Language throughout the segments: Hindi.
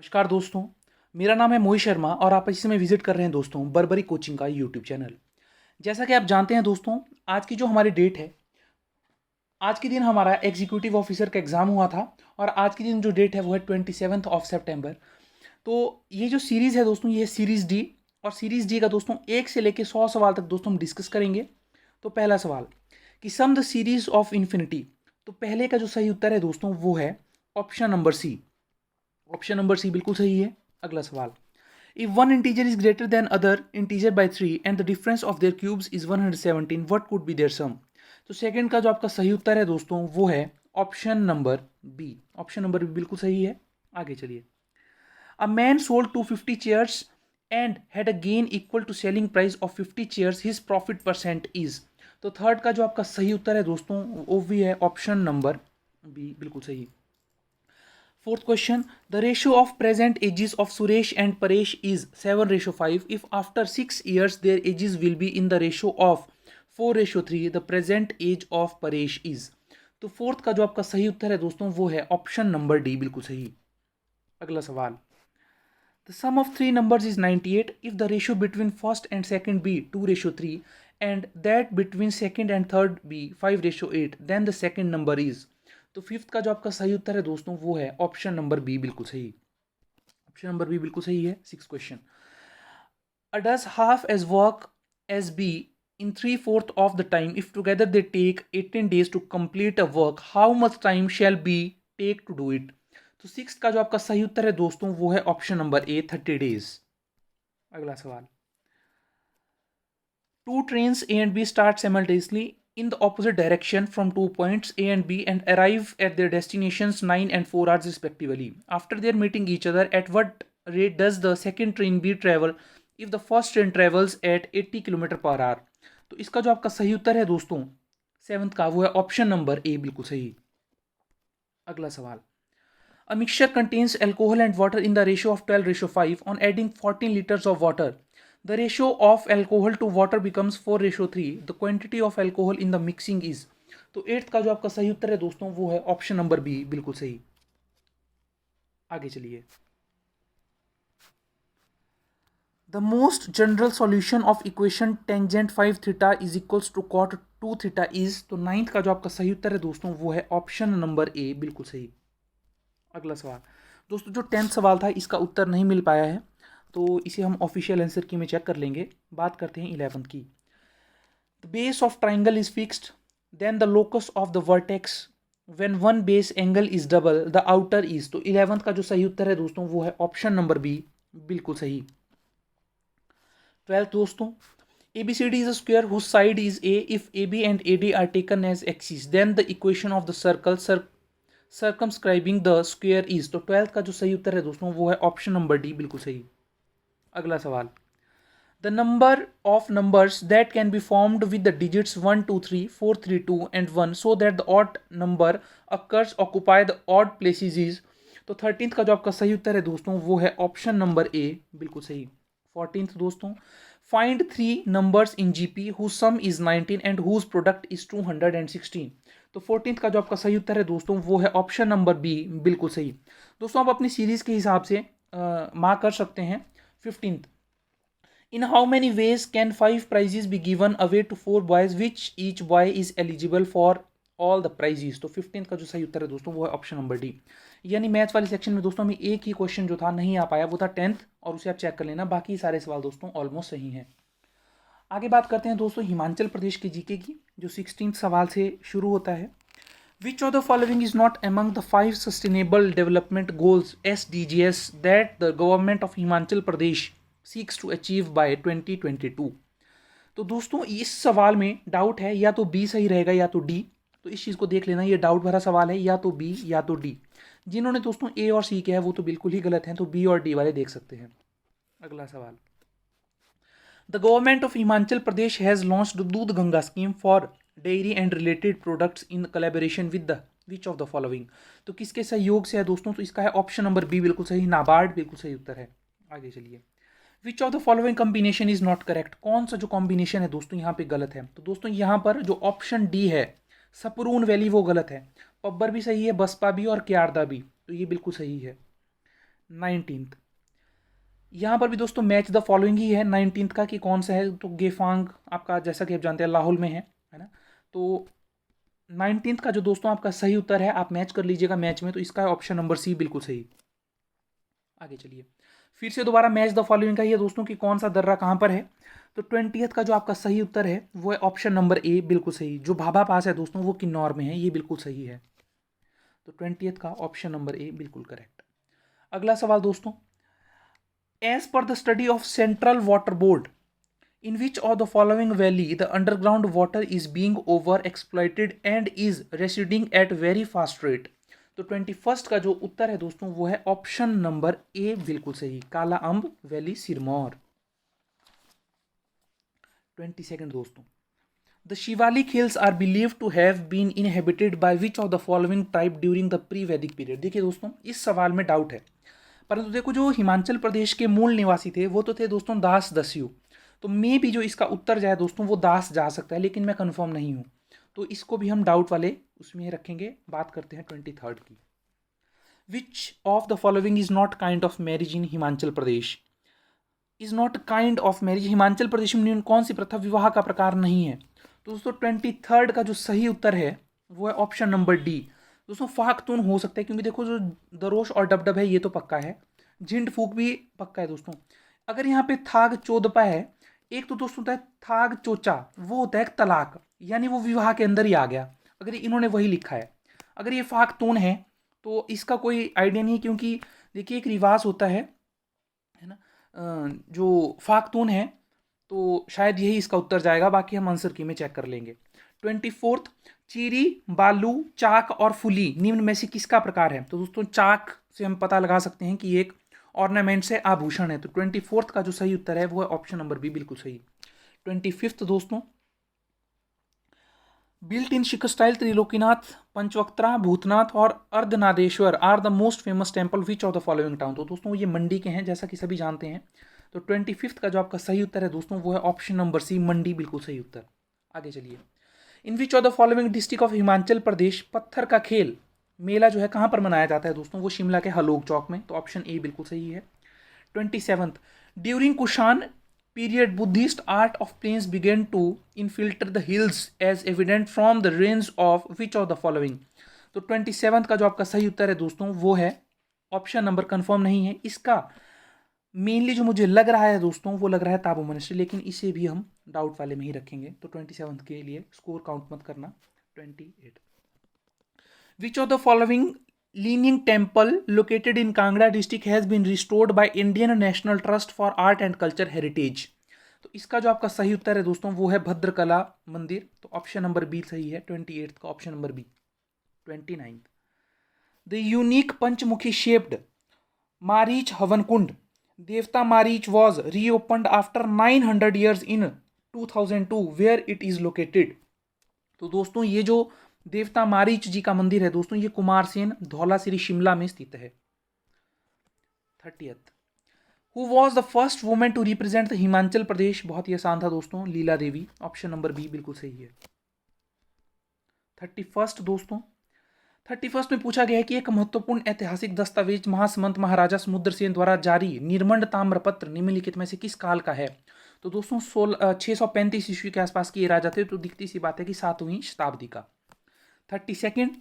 नमस्कार दोस्तों। मेरा नाम है मोहित शर्मा और आप इस समय विजिट कर रहे हैं दोस्तों बरबरी कोचिंग का यूट्यूब चैनल। जैसा कि आप जानते हैं दोस्तों, आज की जो हमारी डेट है, आज के दिन हमारा एग्जीक्यूटिव ऑफिसर का एग्जाम हुआ था और आज के दिन जो डेट है वो है 27 सितंबर। तो ये जो सीरीज़ है दोस्तों, ये सीरीज़ डी। और सीरीज़ डी का दोस्तों 1 से लेकर 100 सवाल तक दोस्तों हम डिस्कस करेंगे। तो पहला सवाल कि some the series of infinity. तो पहले का जो सही उत्तर है दोस्तों वो है option number C. Option number C बिल्कुल सही है। अगला सवाल, if one integer is greater than other integer by 3 and the difference of their cubes is 117, what could be their sum. तो सेकंड का जो आपका सही उत्तर है दोस्तों वो है option number B. Option number B बिल्कुल सही है। आगे चलिए, a man sold 250 chairs and had a gain equal to selling price of 50 chairs, his profit percent is. तो थर्ड का जो आपका सही उत्तर है दोस्तों वो भी है ऑप्शन नंबर बी, बिल्कुल सही। Fourth question, the ratio of present ages of Suresh and Paresh is 7:5. If after 6 years their ages will be in the ratio of 4:3, the present age of Paresh is। तो फोर्थ का जो आपका सही उत्तर है दोस्तों वो है ऑप्शन नंबर डी, बिल्कुल सही। अगला सवाल, the sum of three numbers is 98 if the ratio between first and second be 2:3 and that between second and third be 5:8, then the second number is। तो फिफ्थ का जो आपका सही उत्तर है दोस्तों वो है ऑप्शन नंबर बी, बिल्कुल सही। ऑप्शन नंबर बी बिल्कुल सही है। Six question, a does half as work as B in 3/4 of the time if together they take 18 days to complete a work, how much time shall B take to do it. तो सिक्स का जो आपका सही उत्तर है दोस्तों वो है ऑप्शन नंबर ए, 30 days। अगला सवाल, two trains A and B start simultaneously in the opposite direction from 2 points A and B and arrive at their destinations 9 and 4 hours respectively. After their meeting each other, at what rate does the second train B travel if the first train travels at 80 km per hour? तो इसका जो आपका सही उत्तर है दोस्तों सेवंथ का वो है ऑप्शन नंबर ए, बिल्कुल सही। अगला सवाल, a mixture contains alcohol and water in the ratio of 12:5. On adding 14 liters of water, the ratio of alcohol to water becomes 4:3. The quantity of alcohol in the mixing is। तो एट्थ का जो आपका सही उत्तर है दोस्तों वो है ऑप्शन नंबर बी, बिल्कुल सही। आगे चलिए, the most general solution of equation tangent 5 theta is equals to cot 2 theta is। तो नाइन्थ का जो आपका सही उत्तर है दोस्तों वो है ऑप्शन नंबर ए, बिल्कुल सही। अगला सवाल दोस्तों, जो 10th सवाल था इसका उत्तर नहीं मिल पाया है तो इसे हम ऑफिशियल आंसर की में चेक कर लेंगे। बात करते हैं 11th की। The base of triangle is fixed then the locus of the vertex when one base angle is double the outer is. तो 11th का जो सही उत्तर है दोस्तों वो है ऑप्शन नंबर बी, बिल्कुल सही। 12th दोस्तों, ABCD is a square whose side is A. If AB and AD are taken as axes, then the equation of the circle circumscribing the square is। तो 12th का जो सही उत्तर है दोस्तों वो है ऑप्शन नंबर डी, बिल्कुल सही। अगला सवाल, the number of numbers that can be formed with the digits 1 2 3 4 3 2 and 1 so that the odd number occurs occupy the odd places is. तो 13th का जो आपका सही उत्तर है दोस्तों वो है ऑप्शन नंबर ए, बिल्कुल सही। 14th दोस्तों, find three numbers in GP whose sum is 19 and whose product is 216। तो 14th का जो आपका सही उत्तर है दोस्तों वो है ऑप्शन नंबर बी, बिल्कुल सही। दोस्तों आप अपनी सीरीज के हिसाब से मार्क कर सकते हैं। 15th, in how many ways can 5 prizes be given away to 4 boys which each boy is eligible for all the prizes. तो 15th का जो सही उत्तर है दोस्तों वो है ऑप्शन नंबर डी। यानी मैथ्स वाली सेक्शन में दोस्तों हमें एक ही क्वेश्चन जो था नहीं आ पाया वो था 10th, और उसे आप चेक कर लेना, बाकी सारे सवाल दोस्तों ऑलमोस्ट सही हैं। आगे बात करते हैं दोस्तों हिमाचल प्रदेश के जीके की, जो 16th सवाल से शुरू होता है। Which of the following is not among the 5 sustainable development goals SDGs that the government of Himachal Pradesh seeks to achieve by 2022। तो दोस्तों इस सवाल में डाउट है, या तो बी सही रहेगा या तो डी। तो इस चीज़ को देख लेना, ये डाउट भरा सवाल है, या तो बी या तो डी। जिन्होंने दोस्तों ए और सी किया है वो तो बिल्कुल ही गलत हैं, तो बी और डी वाले देख सकते हैं। अगला सवाल, the government of Himachal Pradesh has launched Doodh Ganga scheme for dairy and related products in collaboration with the which of the following. तो किसके सहयोग से है दोस्तों, तो इसका है ऑप्शन नंबर बी, बिल्कुल सही, नाबार्ड, बिल्कुल सही उत्तर है। आगे चलिए, विच of the following combination is not correct. कौन सा जो कॉम्बिनेशन है दोस्तों यहाँ पे गलत है। तो दोस्तों यहाँ पर जो ऑप्शन डी है सपरून वैली वो गलत है। पब्बर भी सही है, बसपा भी और क्यारदा भी, तो ये बिल्कुल सही है। 19th। यहाँ पर भी दोस्तों मैच द फॉलोइंग ही है 19th का कि कौन सा है, तो गेफांग आपका जैसा कि आप जानते हैं लाहौल में है ना। तो 19th का जो दोस्तों आपका सही उत्तर है, आप मैच कर लीजिएगा मैच में, तो इसका ऑप्शन नंबर सी बिल्कुल सही। आगे चलिए, फिर से दोबारा मैच द फॉलोइंग का ही है दोस्तों कि कौन सा दर्रा कहाँ पर है। तो 20th का जो आपका सही उत्तर है वो है ऑप्शन नंबर ए बिल्कुल सही। जो भाभा पास है दोस्तों वो किन्नौर में है, ये बिल्कुल सही है। तो 20th का ऑप्शन नंबर ए बिल्कुल करेक्ट। अगला सवाल दोस्तों, as per the study of central water board, in which of the following valley the underground water is being over exploited and is receding at very fast rate। तो 21st का जो उत्तर है दोस्तों वो है ऑप्शन नंबर ए बिल्कुल सही, काला अम्ब वैली सिरमौर। 22nd दोस्तों, the Shivalik hills are believe to have been inhabited by which of the following tribe during the pre Vedic period. देखिए दोस्तों इस सवाल में डाउट है, परंतु देखो जो हिमाचल प्रदेश के मूल निवासी थे वो तो थे दोस्तों दास दस्यु। तो मे भी जो इसका उत्तर जाए दोस्तों वो दास जा सकता है, लेकिन मैं कंफर्म नहीं हूं, तो इसको भी हम डाउट वाले उसमें रखेंगे। बात करते हैं 23rd की। Which of the following is not kind of marriage in Himachal Pradesh. Is not kind of marriage, Himachal Pradesh में कौन सी प्रथा विवाह का प्रकार नहीं है। तो दोस्तों 23rd का जो सही उत्तर है वो है ऑप्शन नंबर डी। दोस्तों फाख्तून हो सकता है, क्योंकि देखो जो दरोश और डबडब है ये तो पक्का है, झिंड फूक भी पक्का है दोस्तों। अगर यहाँ पे थाग चोदपा है, एक तो दोस्तों होता है थाग चोचा, वो होता है तलाक, यानी वो विवाह के अंदर ही आ गया, अगर इन्होंने वही लिखा है। अगर ये फाख्तून है तो इसका कोई आइडिया नहीं, क्योंकि देखिए एक रिवाज होता है ना, जो फाख्तून है, तो शायद यही इसका उत्तर जाएगा, बाकी हम आंसर की में चेक कर लेंगे। 24th, चीरी, बालू, चाक और फुली निम्न में से किसका प्रकार है। तो दोस्तों चाक से हम पता लगा सकते हैं कि एक ऑर्नामेंट से आभूषण है। तो 24th का जो सही उत्तर है वो है ऑप्शन नंबर बी बिल्कुल सही। 25th दोस्तों, built in Shikhar style Trilokinath, Panchvaktra, Bhootnath और Ardhanarishwar are the most famous temple which of the following town. तो दोस्तों ये मंडी के हैं जैसा कि सभी जानते हैं। तो 25th का जो आपका सही उत्तर है दोस्तों वो है ऑप्शन नंबर सी मंडी बिल्कुल सही उत्तर। आगे चलिए, in which of the following district of Himachal Pradesh पत्थर का खेल मेला जो है कहाँ पर मनाया जाता है दोस्तों, वो शिमला के हलोग चौक में। तो ऑप्शन ए बिल्कुल सही है। 27th, during Kushan period Buddhist art of plains began to infiltrate the hills as evident from the range of which of the following। तो 27th का जो आपका सही उत्तर है दोस्तों वो है ऑप्शन नंबर, कंफर्म नहीं है इसका, मेनली जो मुझे लग रहा है दोस्तों वो लग रहा है ताबू मोनेस्ट्री, लेकिन इसे भी हम डाउट वाले में ही रखेंगे। तो 27th के लिए स्कोर काउंट मत करना। 28, विच of the following Leaning temple located in Kangra district has been restored by Indian National Trust for Art and Culture Heritage। तो इसका जो आपका सही उत्तर है दोस्तों वो है भद्रकला मंदिर। तो ऑप्शन नंबर बी सही है 28th का option number B. 29, the unique Panchmukhi shaped Marich havan kund devta Marich was reopened after 900 years in 2002 where it is located. तो दोस्तों ये जो देवता मारीच जी का मंदिर है दोस्तों ये कुमारसेन धौलासिरी शिमला में स्थित है। 30th, who was the first women to represent the Himachal Pradesh. बहुत ही आसान था दोस्तों, Leela Devi. Option number B बिल्कुल सही है। 31st दोस्तों, 31st में पूछा गया है कि एक महत्वपूर्ण ऐतिहासिक दस्तावेज महासमंत महाराजा समुद्रसेन द्वारा जारी निर्मंड ताम्रपत्र निम्नलिखित में से किस काल का है। तो दोस्तों 635 ईस्वी के आसपास के ये राजा थे, तो दिखती सी बात है कि 7वीं शताब्दी का। 32nd,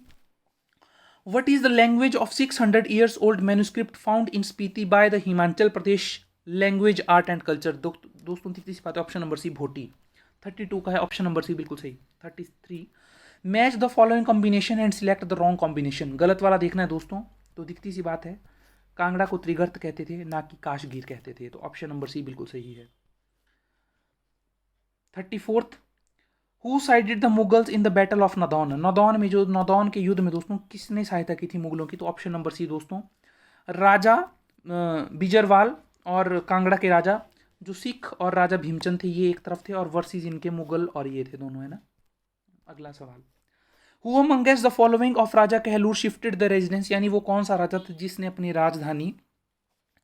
what is the language of 600 years old manuscript found in Spiti by the Himachal Pradesh Language Art and Culture। दोस्तों दिखती सी बात है ऑप्शन नंबर सी भोटी। 32 का है ऑप्शन नंबर सी बिल्कुल सही। 33, match the following combination and select the wrong combination. गलत वाला देखना है दोस्तों, तो दिखती सी बात है कांगड़ा को त्रिगर्त कहते थे ना कि काशगीर कहते थे। तो ऑप्शन नंबर सी बिल्कुल सही है। 34th, who sided the Mughals in the battle of Nadaun. Nadaun में जो नदौन के युद्ध में दोस्तों किसने सहायता की थी मुगलों की। तो ऑप्शन नंबर सी दोस्तों राजा बिजरवाल और कांगड़ा के राजा जो सिख और राजा भीमचंद थे ये एक तरफ थे, और वर्सेस इनके मुगल और ये थे दोनों, है ना। अगला सवाल, who amongst the following of Raja Kahlur shifted the residence. यानी वो कौन सा राजा था जिसने अपनी राजधानी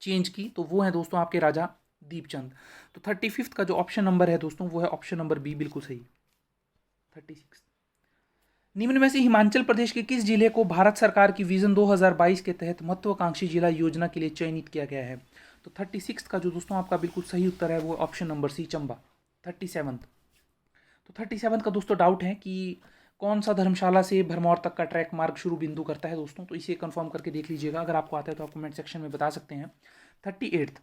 चेंज की। तो वो है दोस्तों आपके राजा दीपचंद। तो 35th का जो ऑप्शन नंबर है दोस्तों वो है ऑप्शन नंबर बी बिल्कुल सही। 36, निम्न में से हिमाचल प्रदेश के किस जिले को भारत सरकार की विजन 2022 के तहत महत्वाकांक्षी जिला योजना के लिए चयनित किया गया है? तो 36 का जो दोस्तों आपका बिल्कुल सही उत्तर है वो ऑप्शन नंबर सी, चंबा। 37। तो 37 का दोस्तों डाउट है कि कौन सा धर्मशाला से भरमौर तक का ट्रैक मार्ग शुरू बिंदु करता है दोस्तों, तो इसे कंफर्म करके देख लीजिएगा, अगर आपको आता है तो आप कमेंट सेक्शन में बता सकते हैं। 38th,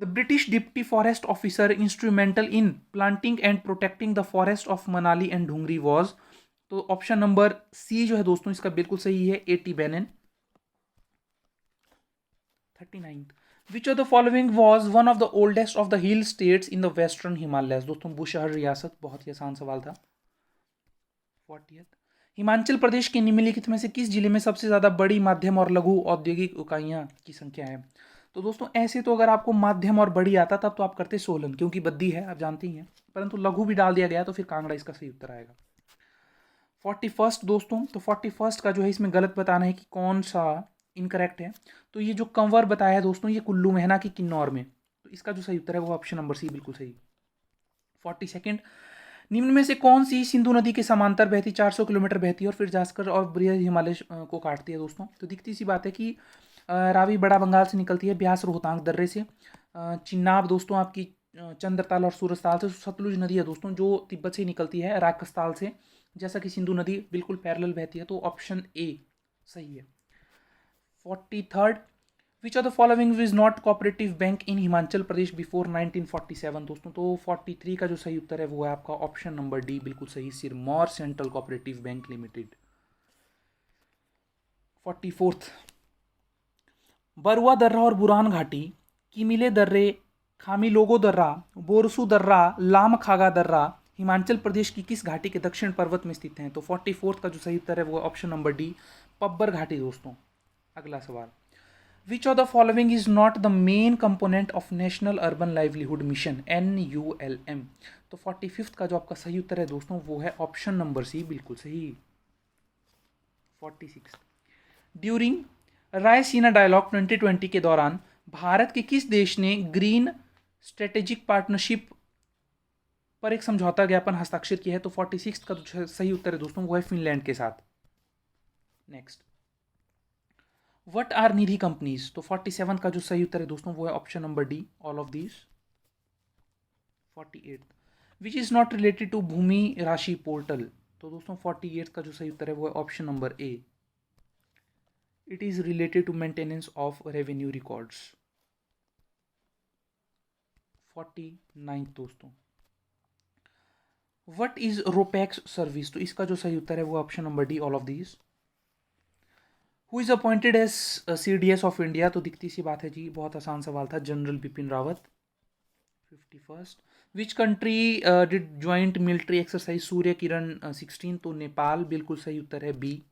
the British deputy forest officer instrumental in planting and protecting the forest of Manali and Dhungri was, तो ऑप्शन नंबर सी जो है दोस्तों इसका बिल्कुल सही है, A.T. बेनेन। 39th, which of the following was one of the oldest of the hill states in the western Himalayas, दोस्तों बुशहर रियासत, बहुत ही आसान सवाल था। 40th, हिमाचल प्रदेश के निम्नलिखित में से किस जिले में सबसे ज्यादा बड़ी माध्यम और लघु औद्योगिक इकाइयां की संख्या है? तो दोस्तों ऐसे तो अगर आपको माध्यम और बड़ी आता तब तो आप करते सोलन, क्योंकि बद्दी है आप जानते ही हैं, परंतु लघु भी डाल दिया गया तो फिर कांगड़ा इसका सही उत्तर आएगा। 41st दोस्तों, तो 41st का जो है इसमें गलत बताना है कि कौन सा इनकरेक्ट है। तो ये जो कंवर बताया है दोस्तों ये कुल्लू में है ना कि किन्नौर में, तो इसका जो सही उत्तर है वो ऑप्शन नंबर सी बिल्कुल सही। 42nd, निम्न में से कौन सी सिंधु नदी के समांतर बहती 400 किलोमीटर बहती है और फिर जाकर और बृहद हिमालय को काटती है दोस्तों? तो दिखती सी बात है कि रावी बड़ा बंगाल से निकलती है, ब्यास रोहतांग दर्रे से, चिन्नाब दोस्तों आपकी चंद्रताल और सूरजताल से, सतलुज नदी है दोस्तों जो तिब्बत से निकलती है राजस्थान से, जैसा कि सिंधु नदी बिल्कुल पैरेलल बहती है, तो ऑप्शन ए सही है। 43rd, which of the following is not cooperative bank in Himachal Pradesh before 1947 दोस्तों? तो 43 का जो सही उत्तर है वो है आपका ऑप्शन नंबर डी बिल्कुल सही, Sirmaur central cooperative bank limited. 44th, Barua दर्रा और बुरान घाटी, किमिले दर्रे, खामीलोगो दर्रा, बोरसू दर्रा, लामखागा दर्रा हिमाचल प्रदेश की किस घाटी के दक्षिण पर्वत में स्थित हैं? तो 44th का जो सही उत्तर है वो ऑप्शन नंबर डी, पब्बर घाटी दोस्तों। अगला सवाल, which of the following is not the main component of national urban livelihood mission NULM? तो 45th का जो आपका सही उत्तर है दोस्तों वो है ऑप्शन नंबर सी बिल्कुल सही। 46, ड्यूरिंग रायसीना डायलॉग 2020 के दौरान भारत के किस देश ने ग्रीन स्ट्रेटेजिक पार्टनरशिप पर एक समझौता ज्ञापन हस्ताक्षर किया है? तो 46 का जो सही उत्तर है दोस्तों वो है फिनलैंड के साथ। Next, what are Nidhi companies? तो 47 का जो सही उत्तर है दोस्तों वो है option number D, all of these. 48, which is not related to Bhumi Rashi portal? तो दोस्तों 48 का जो सही उत्तर है वो है option number A, it is related to maintenance of revenue records. 49 दोस्तों, व्हाट इज रोपैक्स सर्विस? तो इसका जो सही उत्तर है वो option number D, all of these. Who is appointed as CDS of India? तो दिखती सी बात है जी, बहुत आसान सवाल था, general Bipin Rawat. 51st, which country did joint military exercise Surya Kiran 16? तो नेपाल बिल्कुल सही उत्तर है B.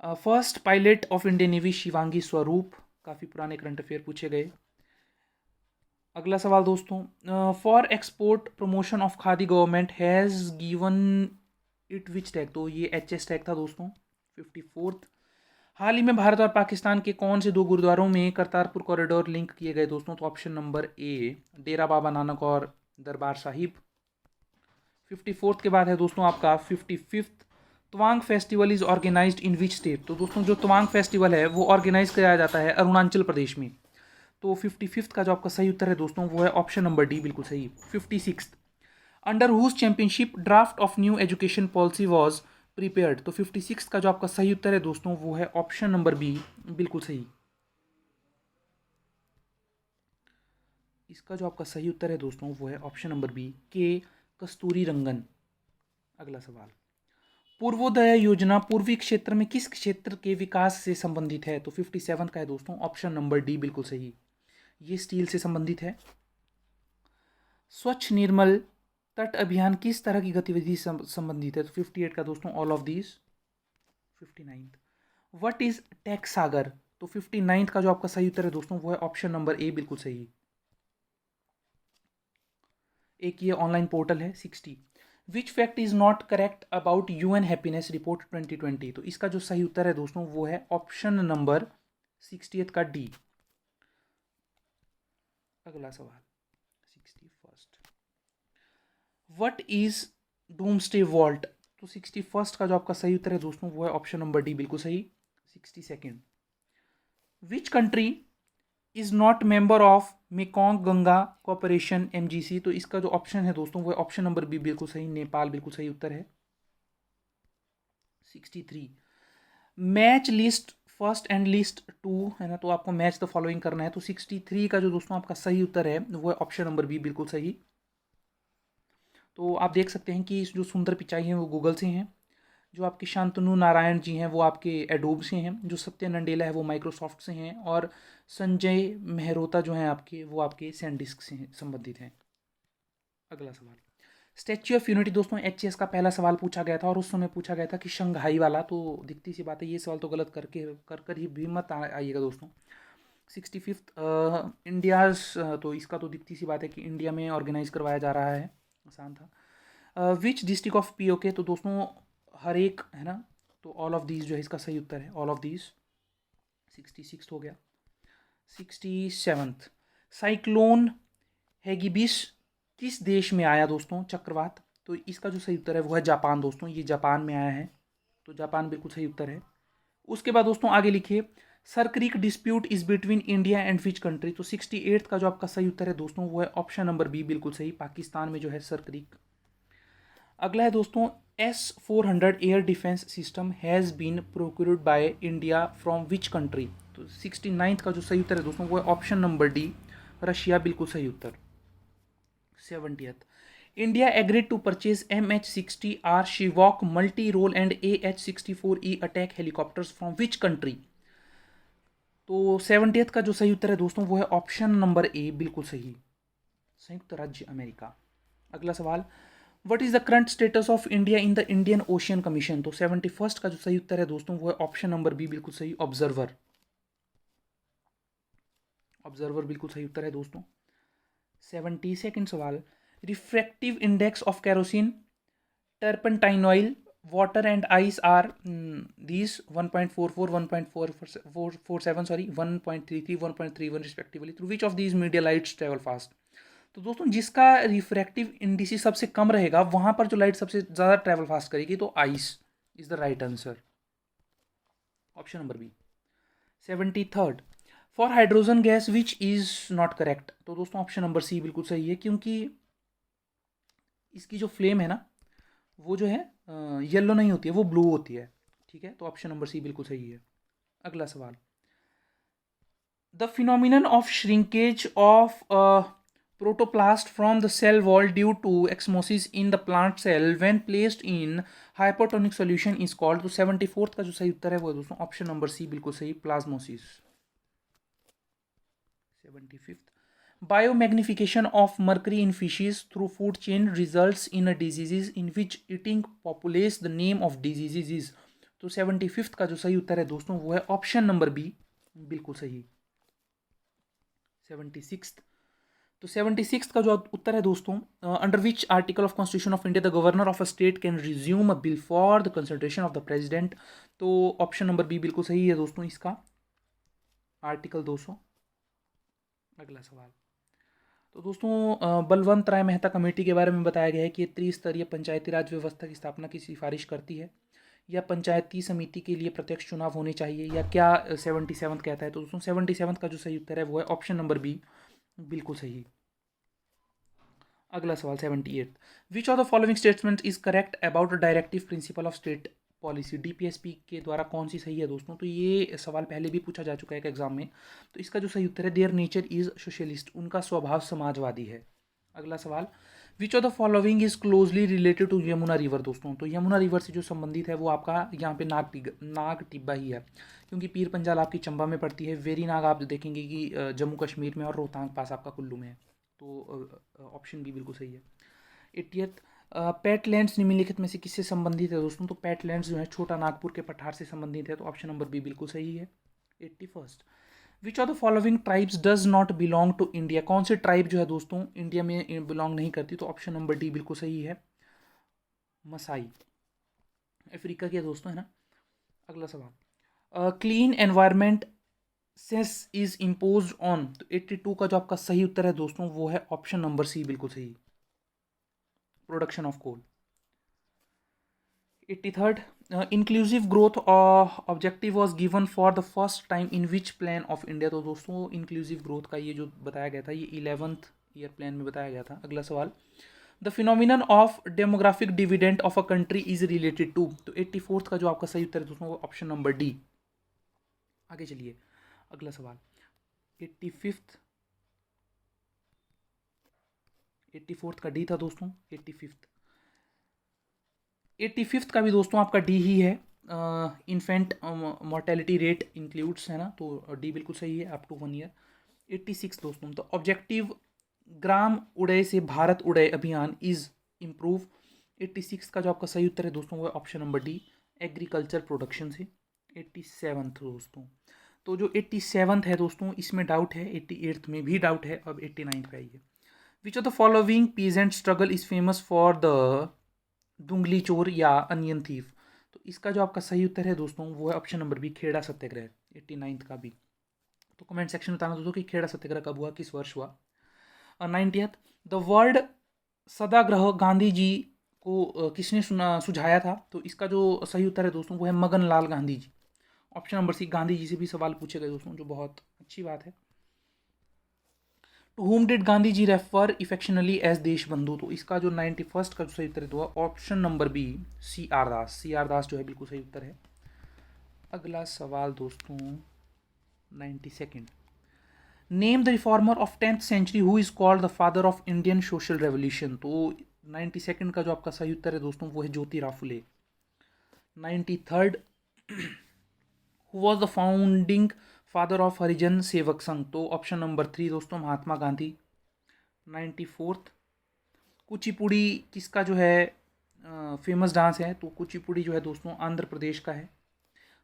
First pilot of Indian navy Shivangi Swaroop, काफ़ी पुराने करंट अफेयर पूछे गए। अगला सवाल दोस्तों, for export promotion of khadi government has given it which tag? तो ये HS टैग था दोस्तों। 54th, हाल ही में भारत और पाकिस्तान के कौन से दो गुरुद्वारों में करतारपुर कॉरिडोर लिंक किए गए दोस्तों? तो ऑप्शन नंबर ए, डेरा बाबा नानक और दरबार साहिब। 54th के बाद है दोस्तों आपका 55th, Tawang festival is organized in which state? तो दोस्तों जो तवांग फेस्टिवल है वो ऑर्गेनाइज कराया जाता है अरुणाचल प्रदेश में। तो 55th का जो आपका सही उत्तर है दोस्तों वो है ऑप्शन नंबर डी बिल्कुल सही। 56th, under whose championship draft of new education policy was prepared? तो 56 का जो आपका सही उत्तर है दोस्तों वो है ऑप्शन नंबर बी बिल्कुल सही। इसका जो आपका सही उत्तर है दोस्तों वो है ऑप्शन नंबर बी, के कस्तूरी रंगन। अगला सवाल, पूर्वोदय योजना पूर्वी क्षेत्र में किस क्षेत्र के विकास से संबंधित है? तो 57 का है दोस्तों ऑप्शन नंबर डी बिल्कुल सही, ये स्टील से संबंधित है। स्वच्छ निर्मल तट अभियान किस तरह की गतिविधि से संबंधित है? तो 58 का दोस्तों all of these. 59, what is tax Sagar? तो 59 का जो आपका सही उत्तर है दोस्तों वो है ऑप्शन नंबर ए बिल्कुल सही, एक ये ऑनलाइन पोर्टल है। 60, which fact is not correct about UN happiness report 2020? तो इसका जो सही उत्तर है दोस्तों वो है ऑप्शन नंबर 60th का डी। अगला सवाल 61st, what is doomsday vault? तो 61 का जो आपका सही उत्तर है दोस्तों वो है ऑप्शन नंबर डी, बिल्कुल सही। 62nd, which country is not member of Mekong Ganga cooperation MGC, तो इसका जो ऑप्शन है दोस्तों वो है ऑप्शन नंबर बी, बिल्कुल सही, नेपाल, बिल्कुल सही उत्तर है। 63, match list first and list two है ना, तो आपको मैच द फॉलोइंग करना है, तो 63 का जो दोस्तों आपका सही उत्तर है वो है ऑप्शन नंबर बी, बिल्कुल सही। तो आप देख सकते हैं कि जो सुंदर पिचाई हैं वो गूगल से हैं, जो आपके शांतनु नारायण जी हैं वो आपके एडोब से हैं, जो सत्य नंडेला है वो माइक्रोसॉफ्ट से हैं, और संजय मेहरोता जो हैं आपके वो आपके सैनडिस्क से संबंधित हैं। अगला सवाल, स्टैच्यू ऑफ यूनिटी दोस्तों HCS का पहला सवाल पूछा गया था, और उस समय पूछा गया था कि शंघाई वाला, तो दिखती सी बात है ये सवाल तो गलत करके कर ही भी मत आइएगा दोस्तों। 65th, इंडियाज, तो इसका तो दिखती सी बात है कि इंडिया में ऑर्गेनाइज करवाया जा रहा है, आसान था। विच डिस्ट्रिक्ट ऑफ POK, तो दोस्तों हर एक है ना, तो ऑल ऑफ दीज जो है इसका सही उत्तर है, ऑल ऑफ दीज। 66 हो गया। 67th, साइक्लोन हैगिबिस किस देश में आया दोस्तों, चक्रवात, तो इसका जो सही उत्तर है वो है जापान दोस्तों, ये जापान में आया है, तो जापान बिल्कुल सही उत्तर है। उसके बाद दोस्तों आगे लिखिए, sir creek dispute is between India and which country, तो 68th का जो आपका सही उत्तर है दोस्तों वो है ऑप्शन नंबर बी, बिल्कुल सही, पाकिस्तान में जो है सर क्रीक। अगला है दोस्तों, S-400 air defence system has been procured by India from which country, तो 69th का जो सही उत्तर है दोस्तों वो है ऑप्शन नंबर डी, रशिया, बिल्कुल सही उत्तर। 70th, India agreed to purchase MH-60R Seahawk multi role and AH-64E attack helicopters from which country, तो 70th का जो सही उत्तर है दोस्तों वो है ऑप्शन नंबर ए, बिल्कुल सही, संयुक्त राज्य अमेरिका। अगला सवाल, what is the current status of India in the Indian ocean commission, तो 71st का जो सही उत्तर है दोस्तों वो है ऑप्शन नंबर बी, बिल्कुल सही, ऑब्जर्वर। ऑब्जर्वर बिल्कुल सही उत्तर है दोस्तों। 72nd सवाल, refractive index of kerosene, turpentine oil, water and ice are these 1.44, 1.447, sorry 1.33, 1.31 respectively, through which of these media lights travel fast, तो दोस्तों जिसका रिफ्रैक्टिव इंडिसेस सबसे कम रहेगा वहां पर जो लाइट सबसे ज़्यादा ट्रेवल फास्ट करेगी, तो ice is the right answer, option number B. 73rd, for hydrogen gas which is not correct, तो दोस्तों ऑप्शन नंबर सी बिल्कुल सही है, क्योंकि इसकी जो फ्लेम है ना वो जो है येलो नहीं होती है, वो ब्लू होती है, ठीक है, तो ऑप्शन नंबर सी बिल्कुल सही है। अगला सवाल, the phenomenon of shrinkage of protoplast from the cell wall due to osmosis in the plant cell when placed in hypertonic solution is called, तो 74th का जो सही उत्तर है वो है दोस्तों ऑप्शन नंबर सी, बिल्कुल सही, प्लाज्मोसिस। 75th, biomagnification of mercury in fishes through food chain results in a diseases in which eating populates, the name of diseases is, तो 75th का जो सही उत्तर है दोस्तों वो है ऑप्शन नंबर बी, बिल्कुल सही। 76th, तो 76th का जो उत्तर है दोस्तों, under which article of constitution of India the governor of a state can resume a bill for the consultation of the president, तो ऑप्शन नंबर बी बिल्कुल सही है दोस्तों इसका, आर्टिकल 200। अगला सवाल, तो दोस्तों बलवंत राय मेहता कमेटी के बारे में बताया गया है कि त्रिस्तरीय पंचायती राज व्यवस्था की स्थापना की सिफारिश करती है, या पंचायती समिति के लिए प्रत्यक्ष चुनाव होने चाहिए, या क्या 77 कहता है, तो दोस्तों 77 का जो सही उत्तर है वो है ऑप्शन नंबर बी, बिल्कुल सही। अगला सवाल 78, विच of the following statement is correct about directive principle of state policy, DPSP के द्वारा कौन सी सही है दोस्तों, तो ये सवाल पहले भी पूछा जा चुका है एक एग्जाम में, तो इसका जो सही उत्तर है देयर नेचर इज सोशलिस्ट, उनका स्वभाव समाजवादी है। अगला सवाल, which of the following is closely related to Yamuna river, दोस्तों तो यमुना रिवर से जो संबंधित है वो आपका यहाँ पे नाग टिब्बा ही है, क्योंकि पीर पंजाल आपकी चंबा में पड़ती है, वेरी नाग आप देखेंगे कि जम्मू कश्मीर में, और रोहतांग पास आपका कुल्लू में है, तो ऑप्शन बी बिल्कुल सही है। 80th, पेटलैंड्स निम्नलिखित में से किससे संबंधित है दोस्तों, तो पेटलैंड्स जो है छोटा नागपुर के पठार से संबंधित है, तो ऑप्शन नंबर बी बिल्कुल सही है। 81st, which of the following tribes does not belong to India, कौन से ट्राइब जो है दोस्तों इंडिया में बिलोंग नहीं करती, तो ऑप्शन नंबर डी बिल्कुल सही है, मसाई, अफ्रीका के दोस्तों है ना। अगला सवाल, clean environment cess is impose on, तो 82 का जो आपका सही उत्तर है दोस्तों वो है ऑप्शन नंबर सी, बिल्कुल सही, production of coal. 83rd, inclusive growth objective was given for the first time in which plan of India. तो दोस्तों इंक्लूसिव ग्रोथ का ये जो बताया गया था ये 11th ईयर प्लान में बताया गया था। अगला सवाल, the phenomenon of demographic dividend of a country is related to. तो 84th का जो आपका सही उत्तर है दोस्तों वो ऑप्शन नंबर डी। आगे चलिए अगला सवाल, 85th 84th का डी था दोस्तों। 85th का भी दोस्तों आपका डी ही है। इन्फेंट मोर्टेलिटी रेट इंक्लूड्स है ना, तो डी बिल्कुल सही है अप टू 1 ईयर। 86 दोस्तों, तो ऑब्जेक्टिव ग्राम उड़े से भारत उड़े अभियान इज इम्प्रूव। 86 का जो आपका सही उत्तर है दोस्तों वो है option number D, agriculture production से। 87th दोस्तों, तो जो 87th है दोस्तों इसमें डाउट है, 88th में भी डाउट है, अब 89th का ही है। Which of the following peasant struggle is famous for the Dungli चोर या अनियन थीफ। तो इसका जो आपका सही उत्तर है दोस्तों वो है ऑप्शन नंबर बी, खेड़ा सत्याग्रह। 89th का भी। तो कमेंट सेक्शन में बताना दोस्तों कि खेड़ा सत्याग्रह कब हुआ, किस वर्ष हुआ। 90th, the word सदाग्रह Gandhi ji को किसने सुझाया था। तो इसका जो सही उत्तर है दोस्तों वो है मगन लाल गांधी जी। ऑप्शन नंबर सी, गांधी जी से भी सवाल पूछे गए दोस्तों, जो बहुत अच्छी बात है। To whom did Gandhi ji refer affectionately as Deshbandhu. तो इसका जो 91st का जो सही उत्तर है तो option number B, C R Das. C R Das जो है बिल्कुल सही उत्तर है। अगला सवाल दोस्तों 92nd, name the reformer of 10th century who is called the father of Indian social revolution. तो 92nd का जो आपका सही उत्तर है दोस्तों वो है Jyotirao Phule. 93rd, who was the founding father of Harijan Sevak Sangh. तो ऑप्शन नंबर 3 दोस्तों महात्मा गांधी। 94th, कुचिपुड़ी किसका जो है फेमस डांस है। तो कुचिपुड़ी जो है दोस्तों आंध्र प्रदेश का है।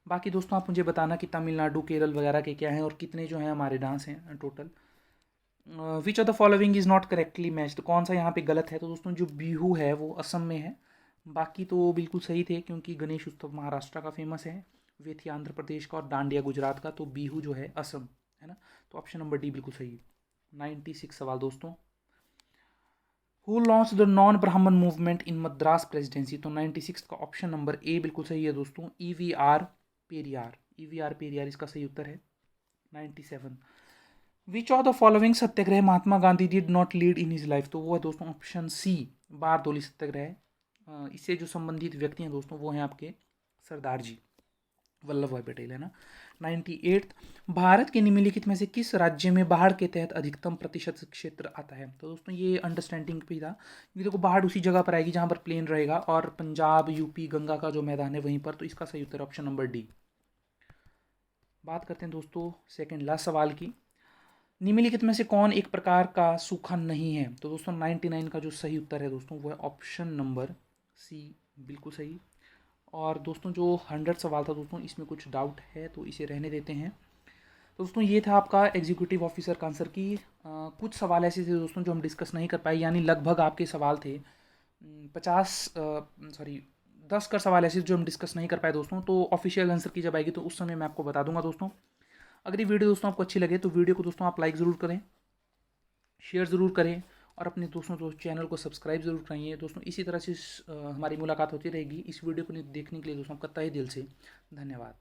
बाकी दोस्तों आप मुझे बताना कि तमिलनाडु केरल वगैरह के क्या हैं और कितने जो हैं हमारे डांस हैं total. Which of the following is not correctly match. तो कौन सा यहाँ पे गलत है। तो दोस्तों जो बिहू है वो असम में है, बाकी तो बिल्कुल सही थे क्योंकि गणेश उत्सव महाराष्ट्र का फेमस है, वे थी आंध्र प्रदेश का और डांडिया गुजरात का, तो बिहू जो है असम है ना। तो ऑप्शन नंबर डी बिल्कुल सही है। 96 सवाल दोस्तों, हु लॉन्च द नॉन ब्राह्मण मूवमेंट इन मद्रास प्रेसिडेंसी। तो 96 का ऑप्शन नंबर ए बिल्कुल सही है दोस्तों, EVR पेरियार। EVR पेरियार इसका सही उत्तर है। 97, विच of the following Satyagraha Mahatma Gandhi did not lead in his life. तो वो है दोस्तों ऑप्शन सी, बारदोली सत्याग्रह। इससे जो संबंधित व्यक्ति हैं दोस्तों वो हैं आपके सरदार जी वल्लभ भाई पटेल है ना। 98, भारत के निम्नलिखित में से किस राज्य में बाढ़ के तहत अधिकतम प्रतिशत क्षेत्र आता है। तो दोस्तों ये अंडरस्टैंडिंग पे था कि देखो बाढ़ उसी जगह पर आएगी जहाँ पर प्लेन रहेगा, और पंजाब यूपी गंगा का जो मैदान है वहीं पर, तो इसका सही उत्तर ऑप्शन नंबर डी। बात करते हैं दोस्तों सेकेंड लास्ट सवाल की, निम्नलिखित में से कौन एक प्रकार का सूखा नहीं है। तो दोस्तों 99 का जो सही उत्तर है दोस्तों वो है ऑप्शन नंबर सी, बिल्कुल सही। और दोस्तों जो 100 सवाल था दोस्तों इसमें कुछ डाउट है तो इसे रहने देते हैं। तो दोस्तों ये था आपका एग्जीक्यूटिव ऑफिसर का आंसर की। कुछ सवाल ऐसे थे दोस्तों जो हम डिस्कस नहीं कर पाए, यानी लगभग आपके सवाल थे 10 कर सवाल ऐसे जो हम डिस्कस नहीं कर पाए दोस्तों। तो ऑफिशियल आंसर की जब आएगी तो उस समय मैं आपको बता दूंगा दोस्तों। अगर ये वीडियो दोस्तों आपको अच्छी लगे तो वीडियो को दोस्तों आप लाइक ज़रूर करें, शेयर ज़रूर करें और अपने दोस्तों तो चैनल को सब्सक्राइब जरूर कराइए दोस्तों। इसी तरह से हमारी मुलाकात होती रहेगी। इस वीडियो को देखने के लिए दोस्तों आपका तहे दिल से धन्यवाद।